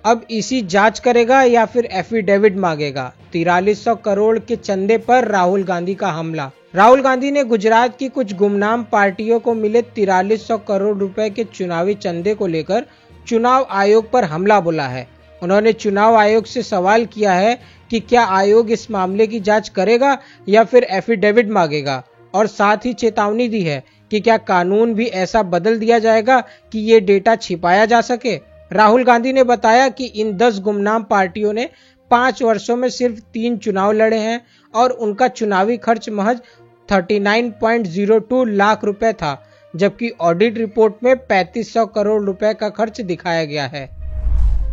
अब इसी जांच करेगा या फिर एफिडेविट मांगेगा। 4300 करोड़ के चंदे पर राहुल गांधी का हमला। राहुल गांधी ने गुजरात की कुछ गुमनाम पार्टियों को मिले 4300 करोड़ रुपए के चुनावी चंदे को लेकर चुनाव आयोग पर हमला बोला है। उन्होंने चुनाव आयोग से सवाल किया है कि क्या आयोग इस मामले की जांच करेगा या फिर एफिडेविट मांगेगा, और साथ ही चेतावनी दी है कि क्या कानून भी ऐसा बदल दिया जाएगा कि ये डेटा छिपाया जा सके। राहुल गांधी ने बताया कि इन 10 गुमनाम पार्टियों ने 5 वर्षों में सिर्फ 3 चुनाव लड़े हैं और उनका चुनावी खर्च महज 39.02 लाख रुपए था, जबकि ऑडिट रिपोर्ट में 3500 करोड़ रुपए का खर्च दिखाया गया है।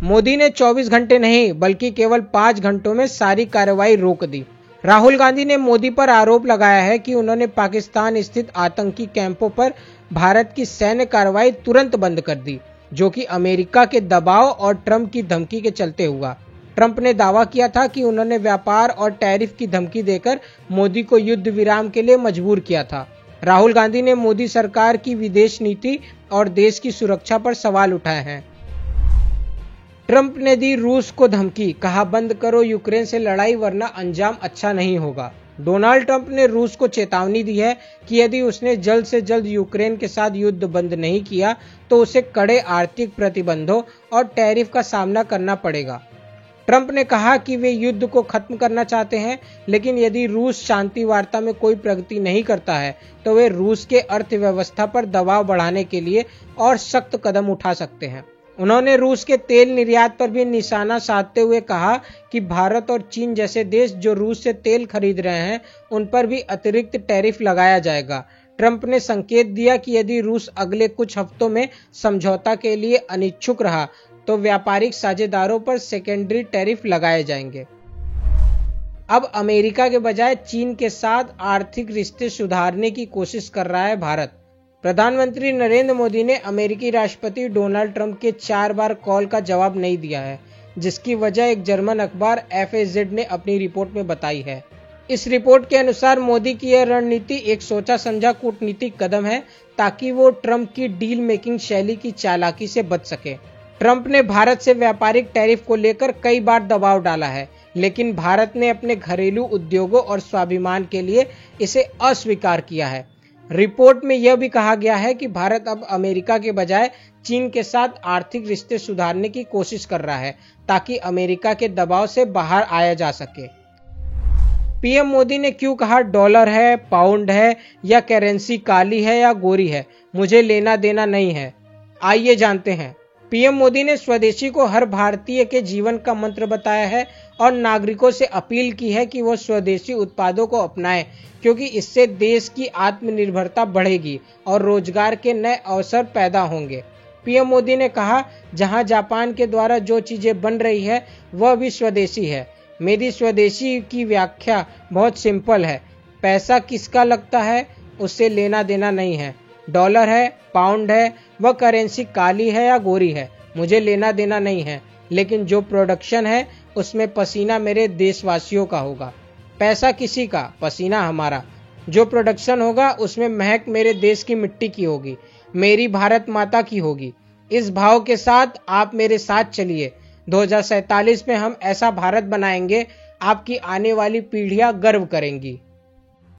मोदी ने 24 घंटे नहीं बल्कि केवल 5 घंटों में सारी कार्रवाई रोक दी। राहुल गांधी ने मोदी पर आरोप लगाया है कि उन्होंने पाकिस्तान स्थित आतंकी कैंपों पर भारत की सैन्य कार्रवाई तुरंत बंद कर दी, जो कि अमेरिका के दबाव और ट्रंप की धमकी के चलते हुआ। ट्रंप ने दावा किया था कि उन्होंने व्यापार और टैरिफ की धमकी देकर मोदी को युद्ध विराम के लिए मजबूर किया था। राहुल गांधी ने मोदी सरकार की विदेश नीति और देश की सुरक्षा पर सवाल उठाए हैं। ट्रंप ने दी रूस को धमकी, कहा बंद करो यूक्रेन से लड़ाई वरना अंजाम अच्छा नहीं होगा। डोनाल्ड ट्रंप ने रूस को चेतावनी दी है कि यदि उसने जल्द से जल्द यूक्रेन के साथ युद्ध बंद नहीं किया तो उसे कड़े आर्थिक प्रतिबंधों और टैरिफ का सामना करना पड़ेगा। ट्रंप ने कहा कि वे युद्ध को खत्म करना चाहते हैं, लेकिन यदि रूस शांति वार्ता में कोई प्रगति नहीं करता है तो वे रूस के अर्थव्यवस्था पर दबाव बढ़ाने के लिए और सख्त कदम उठा सकते हैं। उन्होंने रूस के तेल निर्यात पर भी निशाना साधते हुए कहा कि भारत और चीन जैसे देश जो रूस से तेल खरीद रहे हैं उन पर भी अतिरिक्त टैरिफ लगाया जाएगा। ट्रंप ने संकेत दिया कि यदि रूस अगले कुछ हफ्तों में समझौता के लिए अनिच्छुक रहा तो व्यापारिक साझेदारों पर सेकेंडरी टैरिफ लगाए जाएंगे। अब अमेरिका के बजाय चीन के साथ आर्थिक रिश्ते सुधारने की कोशिश कर रहा है भारत। प्रधानमंत्री नरेंद्र मोदी ने अमेरिकी राष्ट्रपति डोनाल्ड ट्रंप के 4 बार कॉल का जवाब नहीं दिया है, जिसकी वजह एक जर्मन अखबार FAZ ने अपनी रिपोर्ट में बताई है। इस रिपोर्ट के अनुसार मोदी की यह रणनीति एक सोचा समझा कूटनीतिक कदम है ताकि वो ट्रंप की डील मेकिंग शैली की चालाकी से बच सके। ट्रंप ने भारत से व्यापारिक टैरिफ को लेकर कई बार दबाव डाला है, लेकिन भारत ने अपने घरेलू उद्योगों और स्वाभिमान के लिए इसे अस्वीकार किया है। रिपोर्ट में यह भी कहा गया है कि भारत अब अमेरिका के बजाय चीन के साथ आर्थिक रिश्ते सुधारने की कोशिश कर रहा है ताकि अमेरिका के दबाव से बाहर आया जा सके। पीएम मोदी ने क्यों कहा डॉलर है, पाउंड है या करेंसी काली है या गोरी है, मुझे लेना देना नहीं है। आइए जानते हैं। पीएम मोदी ने स्वदेशी को हर भारतीय के जीवन का मंत्र बताया है और नागरिकों से अपील की है कि वो स्वदेशी उत्पादों को अपनाएं, क्योंकि इससे देश की आत्मनिर्भरता बढ़ेगी और रोजगार के नए अवसर पैदा होंगे। पीएम मोदी ने कहा, जहां जापान के द्वारा जो चीजें बन रही है वह भी स्वदेशी है। मेरी स्वदेशी की व्याख्या बहुत सिंपल है। पैसा किसका लगता है उससे लेना देना नहीं है। डॉलर है, पाउंड है, वह करेंसी काली है या गोरी है, मुझे लेना देना नहीं है, लेकिन जो प्रोडक्शन है उसमें पसीना मेरे देशवासियों का होगा। पैसा किसी का, पसीना हमारा। जो प्रोडक्शन होगा उसमें महक मेरे देश की मिट्टी की होगी, मेरी भारत माता की होगी। इस भाव के साथ आप मेरे साथ चलिए। 2047 में हम ऐसा भारत बनाएंगे, आपकी आने वाली पीढ़ियां गर्व करेंगी।